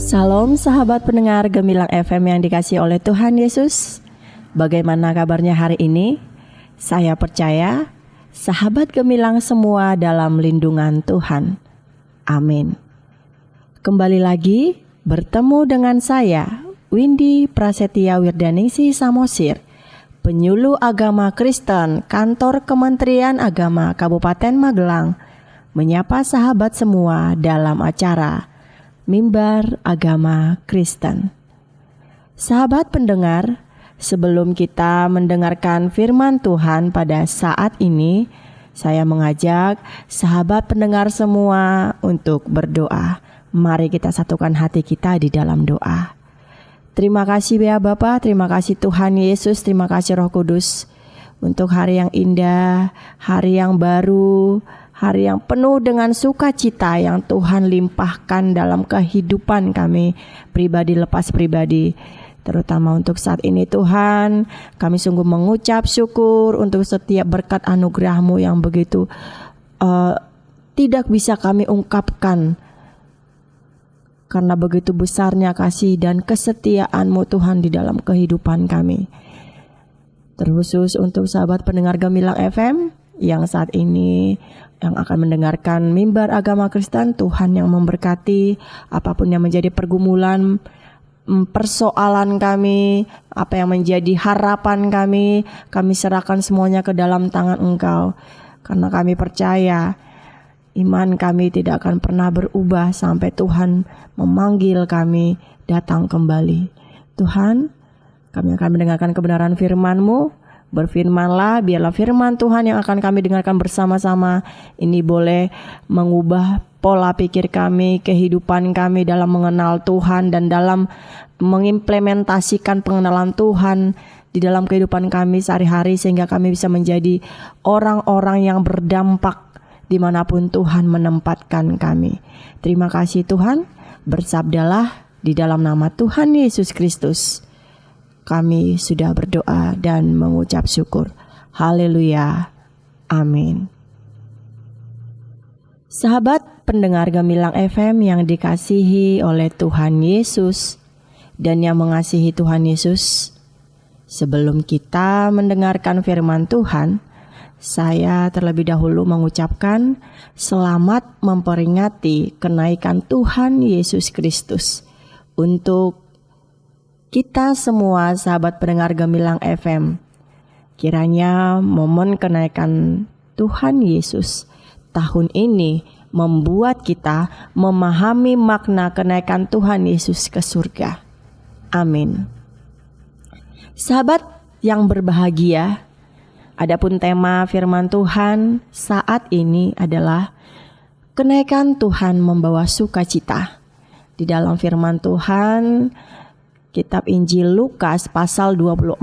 Salam sahabat pendengar Gemilang FM yang dikasihi oleh Tuhan Yesus. Bagaimana kabarnya hari ini? Saya percaya sahabat Gemilang semua dalam lindungan Tuhan. Amin. Kembali lagi bertemu dengan saya, Windy Prasetya Wirdaningsih Samosir, penyuluh agama Kristen Kantor Kementerian Agama Kabupaten Magelang, menyapa sahabat semua dalam acara Mimbar Agama Kristen. Sahabat pendengar, sebelum kita mendengarkan firman Tuhan pada saat ini, saya mengajak sahabat pendengar semua untuk berdoa. Mari kita satukan hati kita di dalam doa. Terima kasih ya Bapa, terima kasih Tuhan Yesus, terima kasih Roh Kudus untuk hari yang indah, hari yang baru, hari yang penuh dengan sukacita yang Tuhan limpahkan dalam kehidupan kami pribadi lepas pribadi. Terutama untuk saat ini Tuhan, kami sungguh mengucap syukur untuk setiap berkat anugerah-Mu yang begitu tidak bisa kami ungkapkan. Karena begitu besarnya kasih dan kesetiaan-Mu Tuhan di dalam kehidupan kami. Terkhusus untuk sahabat pendengar Gemilang FM yang saat ini yang akan mendengarkan Mimbar Agama Kristen, Tuhan yang memberkati apapun yang menjadi pergumulan, persoalan kami, apa yang menjadi harapan kami serahkan semuanya ke dalam tangan Engkau. Karena kami percaya iman kami tidak akan pernah berubah sampai Tuhan memanggil kami datang kembali. Tuhan, kami akan mendengarkan kebenaran firman-Mu. Berfirmanlah, biarlah firman Tuhan yang akan kami dengarkan bersama-sama ini boleh mengubah pola pikir kami, kehidupan kami dalam mengenal Tuhan dan dalam mengimplementasikan pengenalan Tuhan di dalam kehidupan kami sehari-hari, sehingga kami bisa menjadi orang-orang yang berdampak dimanapun Tuhan menempatkan kami. Terima kasih Tuhan, bersabdalah di dalam nama Tuhan Yesus Kristus. Kami sudah berdoa dan mengucap syukur. Haleluya. Amin. Sahabat pendengar Gemilang FM yang dikasihi oleh Tuhan Yesus dan yang mengasihi Tuhan Yesus, sebelum kita mendengarkan firman Tuhan, saya terlebih dahulu mengucapkan selamat memperingati kenaikan Tuhan Yesus Kristus untuk kita semua sahabat pendengar Gemilang FM. Kiranya momen kenaikan Tuhan Yesus tahun ini membuat kita memahami makna kenaikan Tuhan Yesus ke surga. Amin. Sahabat yang berbahagia, adapun tema firman Tuhan saat ini adalah kenaikan Tuhan membawa sukacita. Di dalam firman Tuhan Kitab Injil Lukas pasal 24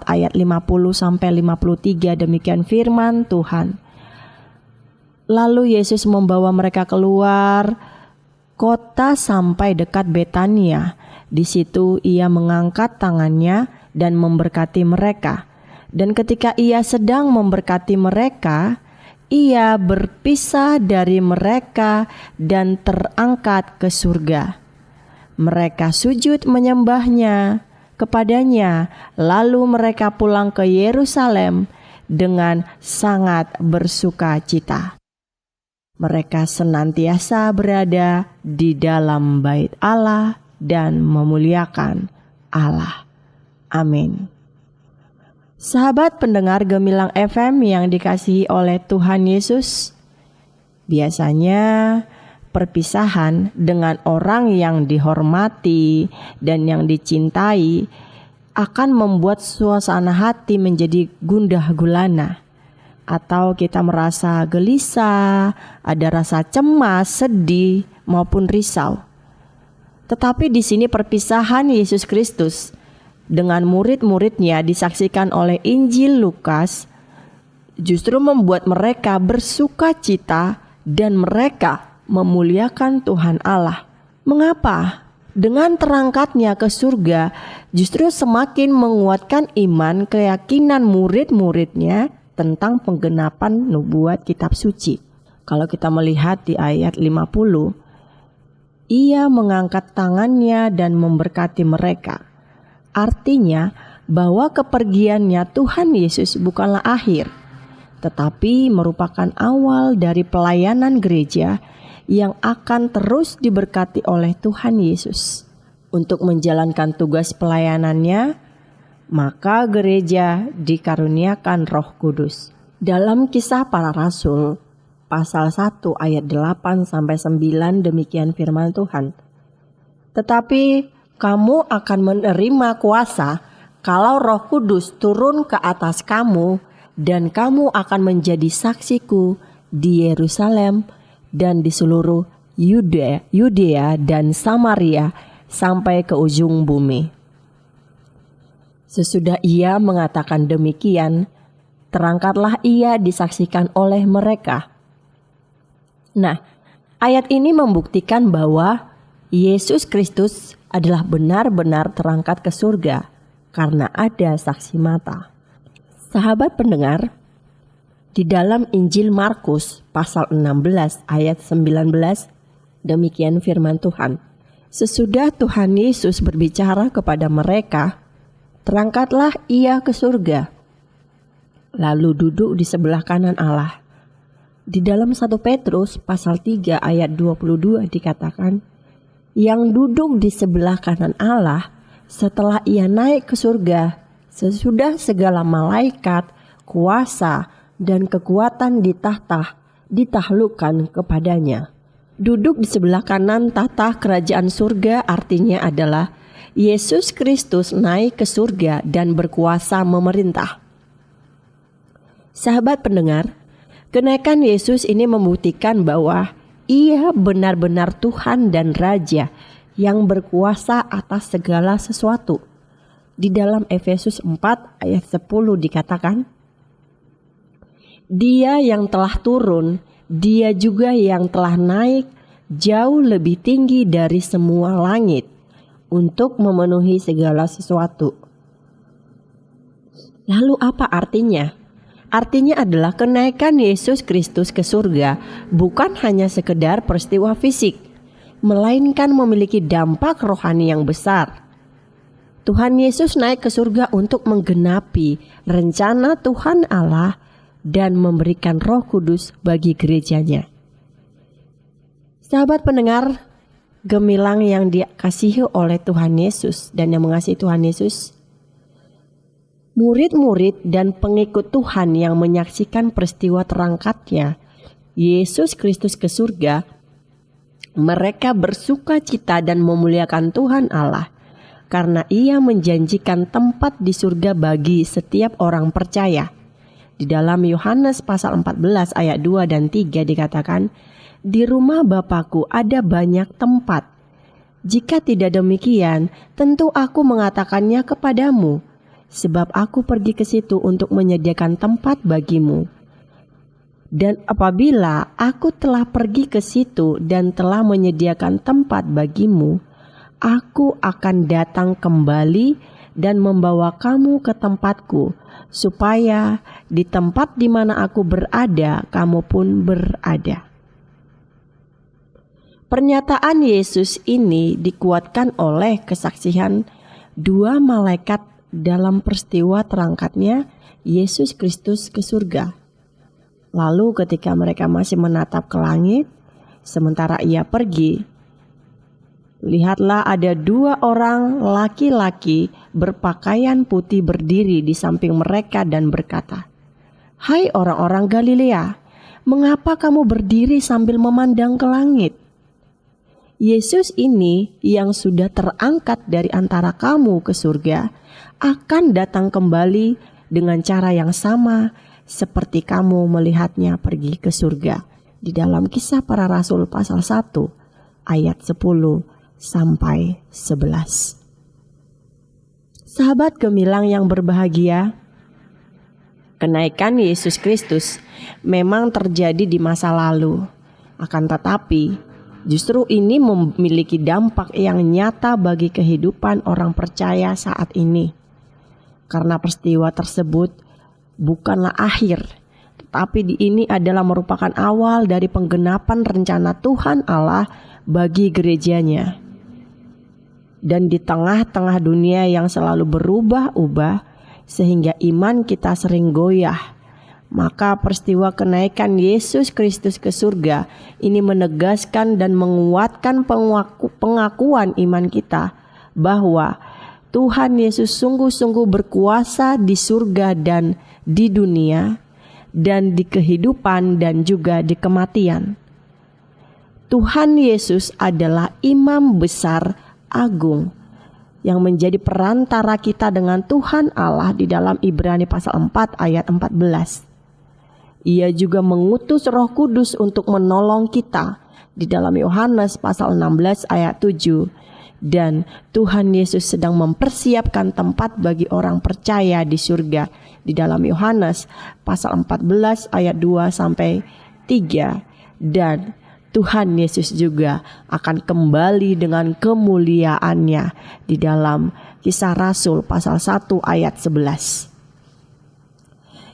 ayat 50 sampai 53, demikian firman Tuhan. Lalu Yesus membawa mereka keluar kota sampai dekat Betania. Di situ ia mengangkat tangannya dan memberkati mereka. Dan ketika ia sedang memberkati mereka, ia berpisah dari mereka dan terangkat ke surga. Mereka sujud menyembahnya kepadanya, lalu mereka pulang ke Yerusalem dengan sangat bersuka cita. Mereka senantiasa berada di dalam bait Allah dan memuliakan Allah. Amin. Sahabat pendengar Gemilang FM yang dikasihi oleh Tuhan Yesus, biasanya perpisahan dengan orang yang dihormati dan yang dicintai akan membuat suasana hati menjadi gundah gulana, atau kita merasa gelisah, ada rasa cemas, sedih maupun risau. Tetapi di sini perpisahan Yesus Kristus dengan murid-muridnya disaksikan oleh Injil Lukas justru membuat mereka bersuka cita dan mereka memuliakan Tuhan Allah. Mengapa? Dengan terangkatnya ke surga justru semakin menguatkan iman keyakinan murid-muridnya tentang penggenapan nubuat kitab suci. Kalau kita melihat di ayat 50, Ia mengangkat tangannya dan memberkati mereka. Artinya bahwa kepergiannya Tuhan Yesus bukanlah akhir, tetapi merupakan awal dari pelayanan gereja yang akan terus diberkati oleh Tuhan Yesus. Untuk menjalankan tugas pelayanannya, maka gereja dikaruniakan Roh Kudus. Dalam Kisah Para Rasul pasal 1 ayat 8-9 demikian firman Tuhan. Tetapi kamu akan menerima kuasa kalau Roh Kudus turun ke atas kamu, dan kamu akan menjadi saksiku di Yerusalem dan di seluruh Yudea dan Samaria sampai ke ujung bumi. Sesudah ia mengatakan demikian, terangkatlah ia disaksikan oleh mereka. Nah, ayat ini membuktikan bahwa Yesus Kristus adalah benar-benar terangkat ke surga karena ada saksi mata. Sahabat pendengar, di dalam Injil Markus pasal 16 ayat 19 demikian firman Tuhan. Sesudah Tuhan Yesus berbicara kepada mereka, terangkatlah ia ke surga, lalu duduk di sebelah kanan Allah. Di dalam 1 Petrus pasal 3 ayat 22 dikatakan, yang duduk di sebelah kanan Allah setelah ia naik ke surga, sesudah segala malaikat, kuasa, dan kekuatan ditaklukkan kepadanya. Duduk di sebelah kanan tahta kerajaan surga artinya adalah Yesus Kristus naik ke surga dan berkuasa memerintah. Sahabat pendengar, kenaikan Yesus ini membuktikan bahwa Ia benar-benar Tuhan dan Raja yang berkuasa atas segala sesuatu. Di dalam Efesus 4 ayat 10 dikatakan, Dia yang telah turun, Dia juga yang telah naik jauh lebih tinggi dari semua langit untuk memenuhi segala sesuatu. Lalu apa artinya? Artinya adalah kenaikan Yesus Kristus ke surga bukan hanya sekedar peristiwa fisik, melainkan memiliki dampak rohani yang besar. Tuhan Yesus naik ke surga untuk menggenapi rencana Tuhan Allah dan memberikan Roh Kudus bagi gerejanya. Sahabat pendengar, gemilang yang dikasihi oleh Tuhan Yesus dan yang mengasihi Tuhan Yesus, murid-murid dan pengikut Tuhan yang menyaksikan peristiwa terangkatnya Yesus Kristus ke surga, mereka bersuka cita dan memuliakan Tuhan Allah karena Ia menjanjikan tempat di surga bagi setiap orang percaya. Di dalam Yohanes pasal 14 ayat 2 dan 3 dikatakan, di rumah Bapakku ada banyak tempat. Jika tidak demikian, tentu aku mengatakannya kepadamu. Sebab aku pergi ke situ untuk menyediakan tempat bagimu. Dan apabila aku telah pergi ke situ dan telah menyediakan tempat bagimu, aku akan datang kembali dan membawa kamu ke tempatku, supaya di tempat di mana aku berada, kamu pun berada. Pernyataan Yesus ini dikuatkan oleh kesaksian dua malaikat dalam peristiwa terangkatnya Yesus Kristus ke surga. Lalu ketika mereka masih menatap ke langit, sementara ia pergi, lihatlah ada dua orang laki-laki berpakaian putih berdiri di samping mereka dan berkata, "Hai orang-orang Galilea, mengapa kamu berdiri sambil memandang ke langit? Yesus ini yang sudah terangkat dari antara kamu ke surga akan datang kembali dengan cara yang sama seperti kamu melihatnya pergi ke surga." Di dalam Kisah Para Rasul pasal 1 ayat 10 sampai 11. Sahabat gemilang yang berbahagia, kenaikan Yesus Kristus memang terjadi di masa lalu. Akan tetapi, justru ini memiliki dampak yang nyata bagi kehidupan orang percaya saat ini. Karena peristiwa tersebut bukanlah akhir, tetapi ini adalah merupakan awal dari penggenapan rencana Tuhan Allah bagi gerejanya. Dan di tengah-tengah dunia yang selalu berubah-ubah sehingga iman kita sering goyah, maka peristiwa kenaikan Yesus Kristus ke surga ini menegaskan dan menguatkan pengakuan iman kita bahwa Tuhan Yesus sungguh-sungguh berkuasa di surga dan di dunia, dan di kehidupan dan juga di kematian. Tuhan Yesus adalah imam besar agung yang menjadi perantara kita dengan Tuhan Allah di dalam Ibrani pasal 4 ayat 14. Ia juga mengutus Roh Kudus untuk menolong kita di dalam Yohanes pasal 16 ayat 7. Dan Tuhan Yesus sedang mempersiapkan tempat bagi orang percaya di surga di dalam Yohanes pasal 14 ayat 2 sampai 3. Dan Tuhan Yesus juga akan kembali dengan kemuliaannya di dalam Kisah Rasul pasal 1 ayat 11.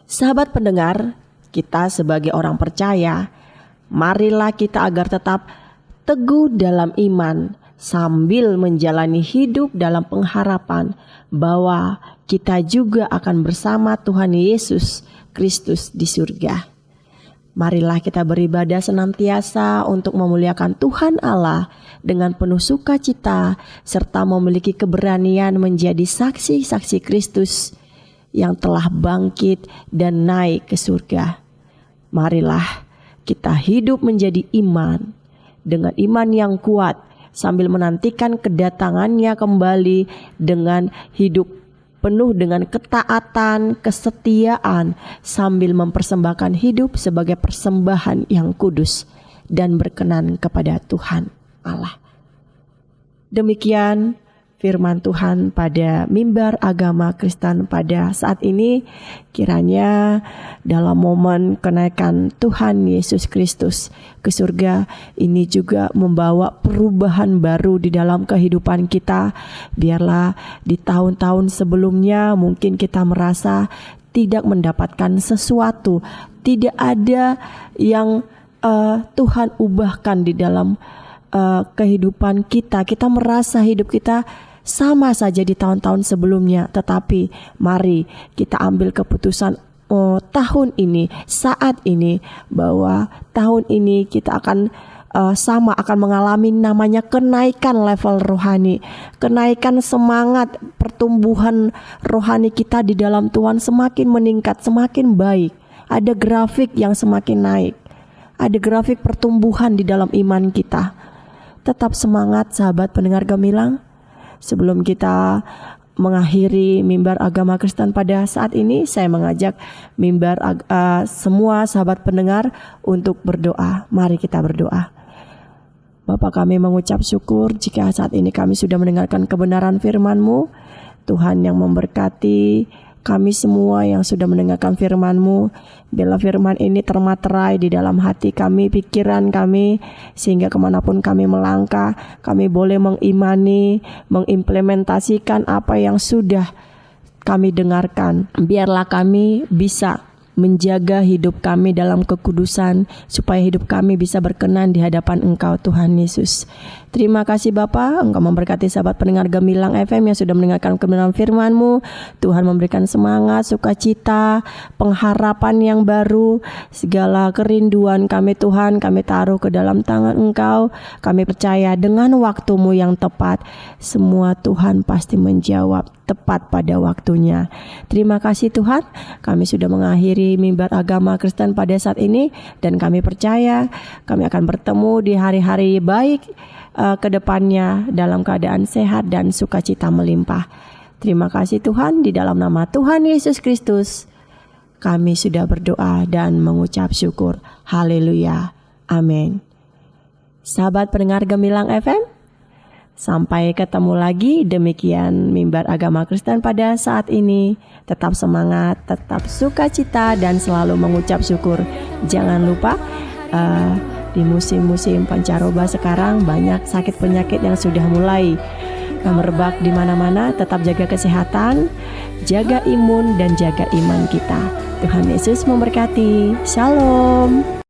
Sahabat pendengar, kita sebagai orang percaya, marilah kita agar tetap teguh dalam iman sambil menjalani hidup dalam pengharapan bahwa kita juga akan bersama Tuhan Yesus Kristus di surga. Marilah kita beribadah senantiasa untuk memuliakan Tuhan Allah dengan penuh sukacita serta memiliki keberanian menjadi saksi-saksi Kristus yang telah bangkit dan naik ke surga. Marilah kita hidup menjadi iman dengan iman yang kuat sambil menantikan kedatangannya kembali dengan hidup penuh dengan ketaatan, kesetiaan, sambil mempersembahkan hidup sebagai persembahan yang kudus dan berkenan kepada Tuhan Allah. Demikian firman Tuhan pada mimbar agama Kristen pada saat ini. Kiranya dalam momen kenaikan Tuhan Yesus Kristus ke surga ini juga membawa perubahan baru di dalam kehidupan kita. Biarlah di tahun-tahun sebelumnya mungkin kita merasa tidak mendapatkan sesuatu, tidak ada yang Tuhan ubahkan di dalam kehidupan kita. Kita merasa hidup kita sama saja di tahun-tahun sebelumnya, tetapi mari kita ambil keputusan tahun ini, saat ini, bahwa tahun ini kita akan akan mengalami namanya kenaikan level rohani, kenaikan semangat, pertumbuhan rohani kita di dalam Tuhan semakin meningkat, semakin baik. Ada grafik yang semakin naik, ada grafik pertumbuhan di dalam iman kita. Tetap semangat sahabat pendengar gemilang. Sebelum kita mengakhiri mimbar agama Kristen pada saat ini, saya mengajak semua sahabat pendengar untuk berdoa. Mari kita berdoa. Bapa, kami mengucap syukur jika saat ini kami sudah mendengarkan kebenaran firman-Mu. Tuhan yang memberkati kami semua yang sudah mendengarkan firman-Mu. Biarlah firman ini termaterai di dalam hati kami, pikiran kami, sehingga kemanapun kami melangkah, kami boleh mengimani, mengimplementasikan apa yang sudah kami dengarkan. Biarlah kami bisa menjaga hidup kami dalam kekudusan, supaya hidup kami bisa berkenan di hadapan Engkau Tuhan Yesus. Terima kasih Bapa, Engkau memberkati sahabat pendengar Gemilang FM yang sudah mendengarkan kebenaran firman-Mu. Tuhan memberikan semangat, sukacita, pengharapan yang baru. Segala kerinduan kami Tuhan, kami taruh ke dalam tangan Engkau. Kami percaya dengan waktu-Mu yang tepat, semua Tuhan pasti menjawab tepat pada waktunya. Terima kasih Tuhan, kami sudah mengakhiri mimbar agama Kristen pada saat ini, dan kami percaya kami akan bertemu di hari-hari baik ke depannya dalam keadaan sehat dan sukacita melimpah. Terima kasih Tuhan, di dalam nama Tuhan Yesus Kristus kami sudah berdoa dan mengucap syukur. Haleluya. Amin. Sahabat pendengar Gemilang FM, sampai ketemu lagi. Demikian mimbar agama Kristen pada saat ini. Tetap semangat, tetap sukacita, dan selalu mengucap syukur. Jangan lupa di musim-musim pancaroba sekarang banyak sakit penyakit yang sudah mulai merebak di mana-mana. Tetap jaga kesehatan, jaga imun, dan jaga iman kita. Tuhan Yesus memberkati. Shalom.